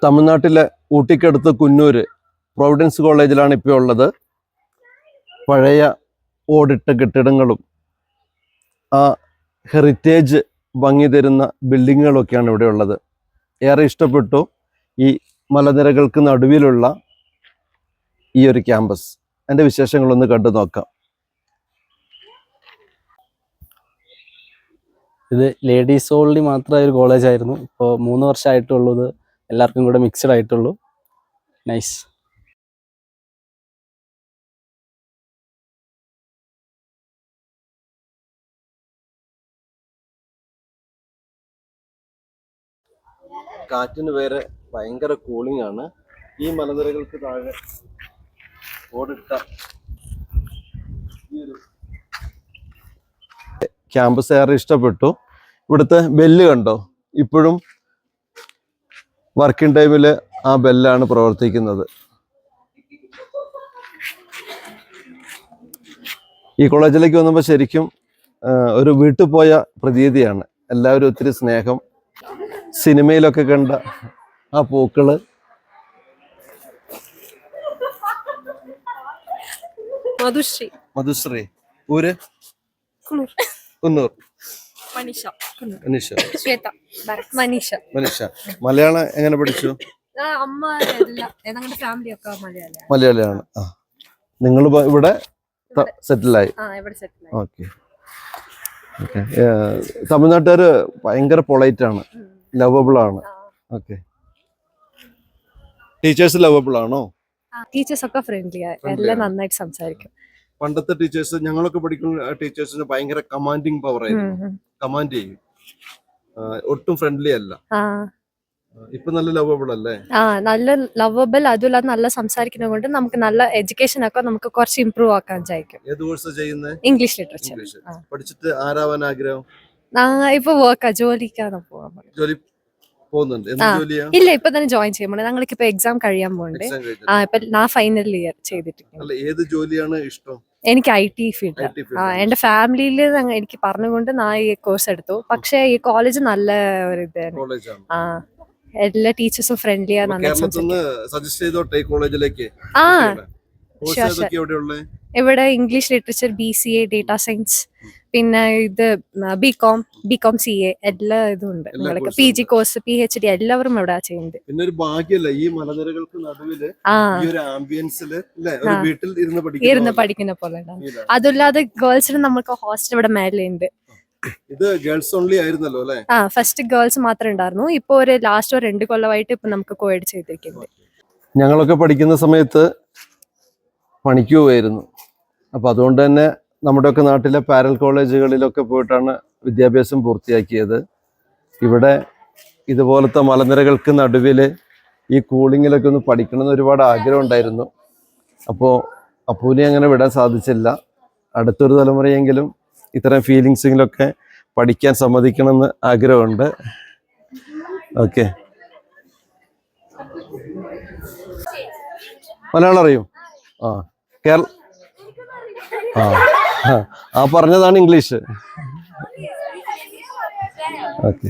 തമിഴ്നാട്ടിലെ ഊട്ടിക്കടുത്ത് കുന്നൂര് പ്രൊവിഡൻസ് കോളേജിലാണ് ഇപ്പോൾ ഉള്ളത്. പഴയ ഓടിട്ട കെട്ടിടങ്ങളും ആ ഹെറിറ്റേജ് ഭംഗി തരുന്ന ബിൽഡിങ്ങുകളൊക്കെയാണ് ഇവിടെ ഉള്ളത്. ഏറെ ഇഷ്ടപ്പെട്ടു ഈ മലനിരകൾക്ക് നടുവിലുള്ള ഈ ഒരു ക്യാമ്പസ്. എൻ്റെ വിശേഷങ്ങളൊന്ന് കണ്ടു നോക്കാം. ഇത് ലേഡീസ് ഓൺലി മാത്രമായ ഒരു കോളേജായിരുന്നു. ഇപ്പോൾ 3 വർഷമായിട്ടുള്ളത്, എല്ലാവർക്കും കൂടെ മിക്സഡ് ആയിട്ടുള്ളൂ. നൈസ്. കാറ്റിന് വേറെ ഭയങ്കര കൂളിംഗ് ആണ്. ഈ മലനിരകൾക്ക് താഴെ ഓടിട്ട ഈ ഒരു ക്യാമ്പസ് ഏറെ ഇഷ്ടപ്പെട്ടു. ഇവിടുത്തെ ബെല്ല് കണ്ടോ? ഇപ്പോഴും വർക്കിംഗ് ടൈമിൽ ആ ബെല്ലാണ് പ്രവർത്തിക്കുന്നത്. ഈ കോളേജിലേക്ക് വന്നപ്പോൾ ശരിക്കും ഒരു വീട്ടിൽ പോയ പ്രതീതിയാണ്. എല്ലാവരും ഒത്തിരി സ്നേഹം. സിനിമയിലൊക്കെ കണ്ട ആ പൂക്കള്. മധുശ്രീ ഊര് കുന്നൂർ. മനീഷ. മലയാളം എങ്ങനെ പഠിച്ചു? മലയാളിയാണ്. നിങ്ങൾ ഇവിടെ സെറ്റിലായി? ഓക്കെ. തമിഴ്നാട്ടുകാര് ഭയങ്കര പൊളൈറ്റ് ആണ്, ലവബിൾ ആണ്. ഓക്കെ. ടീച്ചേഴ്സ് ലവബിൾ ആണോ? ടീച്ചേഴ്സ് ഒക്കെ ഫ്രണ്ട്ലിയാ, എല്ലാം നന്നായിട്ട് സംസാരിക്കും. പണ്ടത്തെ ടീച്ചേഴ്സ്, ഞങ്ങളൊക്കെ പഠിക്കുന്ന ടീച്ചേഴ്സിന് ഭയങ്കര കമാൻഡിങ് പവർ ആയിരുന്നു. കമാൻഡ് ചെയ്യും, ഒട്ടും ഫ്രണ്ട്ലി അല്ല. ഇപ്പൊ നല്ല ലവബിൾ അല്ലേ? നല്ല ലവബിൾ, അതുപോലെ നല്ല സംസാരിക്കുന്നത് കൊണ്ട് നമുക്ക് നല്ല എഡ്യൂക്കേഷൻ ഒക്കെ നമുക്ക് കുറച്ച് ഇംപ്രൂവ് ആക്കാൻ സാധിക്കും. ഏത് കോഴ്സ് ചെയ്യുന്നത്? English literature. പഠിച്ചിട്ട് ആരാവാൻ ആഗ്രഹം? ഇപ്പൊ വർക്കാ, ജോലിക്കാണ് പോകാൻ. ജോലി പോകുന്നുണ്ട്? ഇല്ല, ഇപ്പൊ തന്നെ ജോയിൻ ചെയ്യുമ്പോൾ ഞങ്ങൾക്ക് ഇപ്പൊ എക്സാം കഴിയാൻ പോകുന്നുണ്ട്. ഇപ്പൊ ഞാൻ ഫൈനൽ ഇയർ ചെയ്തിട്ടുണ്ട്. ഏത് ജോലിയാണ് ഇഷ്ടം? എനിക്ക് IT ഫീൽഡ്. എന്റെ ഫാമിലിയിൽ എനിക്ക് പറഞ്ഞുകൊണ്ട് ഞാൻ ഈ കോഴ്സ് എടുത്തു. പക്ഷെ ഈ കോളേജ് നല്ല ഒരു ഇതാണ്. എല്ലാ ടീച്ചേഴ്സും ഫ്രണ്ട്ലിയാ. ഇവിടെ English literature, BCA, data science, പിന്നെ ഇത് ബികോം CA എല്ലാ ഇതും ഉണ്ട്. നിങ്ങൾക്ക് PG കോഴ്സ്, PhD എല്ലാവരും ഇവിടെ ചെയ്യുന്നുണ്ട്. പിന്നെ ഒരു ഭാഗ്യമല്ല, ഈ മലനിരകൾക്ക് നടുവില് ഈ ഒരു ആംബിയൻസില് ഒരു വീട്ടിൽ ഇരുന്ന് പഠിക്കുന്ന പോലെ. അതല്ലാതെ ഗേൾസിന് നമുക്ക് ഹോസ്റ്റൽ ഇവിടെ മേലെ ഉണ്ട്. ഇത് ഗേൾസ് ഓൺലി ആയിരുന്നല്ലോ അല്ലേ? ഫസ്റ്റ് ഗേൾസ് മാത്രമേ ഉണ്ടായിരുന്നു. ഇപ്പൊ ഒരു ലാസ്റ്റ് 2 കൊല്ലമായിട്ട് ഇപ്പൊ നമുക്ക് കോഡ് ചെയ്തിരിക്കുന്നത്. ഞങ്ങളൊക്കെ പഠിക്കുന്ന സമയത്ത് പണിക്ക് പോവായിരുന്നു. അപ്പൊ അതുകൊണ്ട് തന്നെ നമ്മുടെയൊക്കെ നാട്ടിലെ പാരൽ കോളേജുകളിലൊക്കെ പോയിട്ടാണ് വിദ്യാഭ്യാസം പൂർത്തിയാക്കിയത്. ഇവിടെ ഇതുപോലത്തെ മലനിരകൾക്ക് നടുവിൽ ഈ കൂളിങ്ങിലൊക്കെ ഒന്ന് പഠിക്കണമെന്ന് ഒരുപാട് ആഗ്രഹം ഉണ്ടായിരുന്നു. അപ്പോൾ അപ്പൂനെ അങ്ങനെ വിടാൻ സാധിച്ചില്ല. അടുത്തൊരു തലമുറയെങ്കിലും ഇത്തരം ഫീലിങ്സിലൊക്കെ പഠിക്കാൻ സമ്മതിക്കണമെന്ന് ആഗ്രഹമുണ്ട്. ഓക്കെ. മലയാളം അറിയും? പറഞ്ഞതാണ് ഇംഗ്ലീഷ്. ഓക്കെ.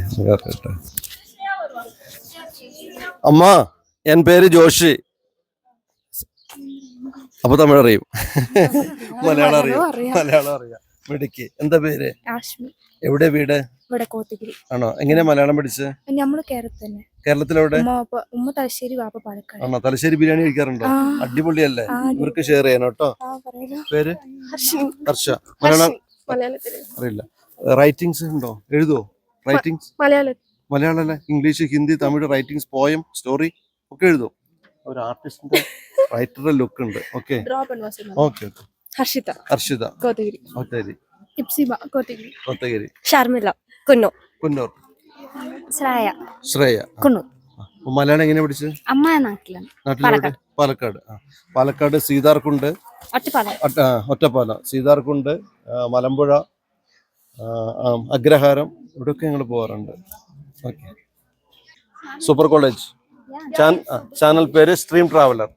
അമ്മ, എൻ പേര് ജോഷി. അപ്പൊ തമിഴ് അറിയും, മലയാളം അറിയാം. മിടുക്കി. എന്താ പേര്? എവിടെ വീട്? ആണോ? എങ്ങനെയാ മലയാളം പഠിച്ചത്? കേരളത്തിലെവിടെ? ആണോ? തലശ്ശേരി ബിരിയാണി കഴിക്കാറുണ്ടോ? അടിപൊളിയല്ലേ? ഇവർക്ക് ഷെയർ ചെയ്യണം കേട്ടോ. പേര്? ഹർഷ. മലയാളം അറിയില്ല. റൈറ്റിംഗ്സ് ഉണ്ടോ? എഴുതുവോ? റൈറ്റിംഗ്സ് മലയാളം അല്ലേ? English, Hindi, Tamil writings, poem, story ഒക്കെ എഴുതും. ഒരു ആർട്ടിസ്റ്റിന്റെ റൈറ്ററുടെ ലുക്ക് ഉണ്ട്. ഓക്കെ. ഹർഷിത കോത്തഗിരി. കോത്തഗിരി. ഷർമിള കുന്നൂർ. ശ്രേയ കുന്നൂർ. മലയാളം എങ്ങനെ പഠിച്ചത്? നാട്ടിലെവിടെ? പാലക്കാട്. പാലക്കാട് സീതാർകുണ്ട്, ഒറ്റപ്പാലം, സീതാർകുണ്ട്, മലമ്പുഴ, അഗ്രഹാരം, ഇവിടെയൊക്കെ ഞങ്ങൾ പോകാറുണ്ട്. ഓക്കെ. Super college. ചാനൽ പേര് സ്ട്രീം ട്രാവലർ.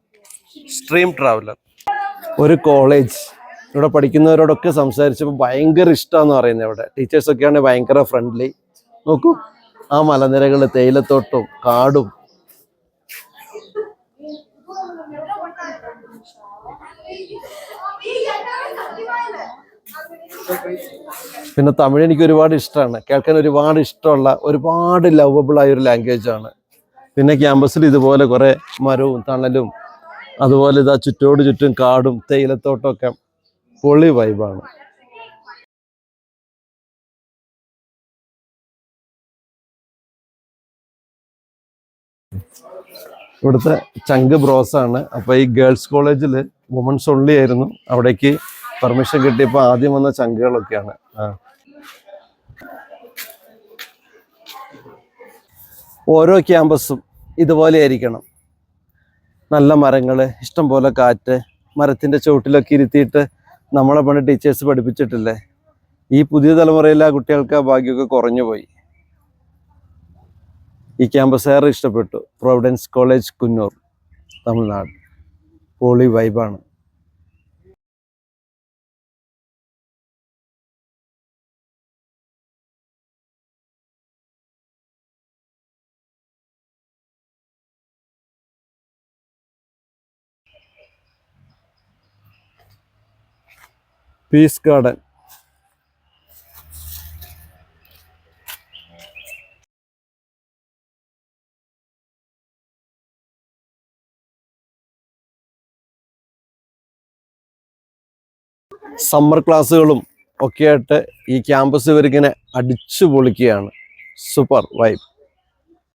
ഒരു കോളേജ്. ഇവിടെ പഠിക്കുന്നവരോടൊക്കെ സംസാരിച്ചപ്പോൾ ഭയങ്കര ഇഷ്ടമാണെന്ന് പറയുന്നത്. ഇവിടെ ടീച്ചേഴ്സൊക്കെയാണ് ഭയങ്കര ഫ്രണ്ട്ലി. നോക്കൂ, ആ മലനിരകൾ, തേയിലത്തോട്ടവും കാടും പിന്നെ തമിഴ് എനിക്ക് ഒരുപാട് ഇഷ്ടമാണ്, കേൾക്കാൻ ഒരുപാട് ഇഷ്ടമുള്ള, ഒരുപാട് ലവബിൾ ആയ ഒരു ലാംഗ്വേജ് ആണ്. പിന്നെ ക്യാമ്പസിൽ ഇതുപോലെ കുറെ മരവും തണലും അതുപോലെ ഇതാ ചുറ്റോട് ചുറ്റും കാടും തേയിലത്തോട്ടമൊക്കെ പൊളി വൈബാണ്. ഇവിടുത്തെ ചങ്ക് ബ്രോസ് ആണ്. അപ്പൊ ഈ ഗേൾസ് കോളേജിൽ വുമൻസ് ഓൺലി ആയിരുന്നു, അവിടേക്ക് പെർമിഷൻ കിട്ടിയപ്പോൾ ആദ്യം വന്ന ചങ്കുകളൊക്കെയാണ്. ഓരോ ക്യാമ്പസും ഇതുപോലെ ആയിരിക്കണം. നല്ല മരങ്ങൾ, ഇഷ്ടം പോലെ കാറ്റ്, മരത്തിൻ്റെ ചുവട്ടിലൊക്കെ ഇരുത്തിയിട്ട് നമ്മളെ പണ്ട് ടീച്ചേഴ്സ് പഠിപ്പിച്ചിട്ടില്ലേ. ഈ പുതിയ തലമുറയിലെ ആ കുട്ടികൾക്ക് ആ ഭാഗ്യമൊക്കെ കുറഞ്ഞു പോയി. ഈ ക്യാമ്പസ് ഏറെ ഇഷ്ടപ്പെട്ടു. Providence college, Coonoor, Tamil Nadu. പൊളി വൈബാണ്. Piece garden. സമ്മർ ക്ലാസ്സുകളും ഒക്കെ ആയിട്ട് ഈ ക്യാമ്പസ് ഇവരിങ്ങനെ അടിച്ചു പൊളിക്കുകയാണ്. Super vibe.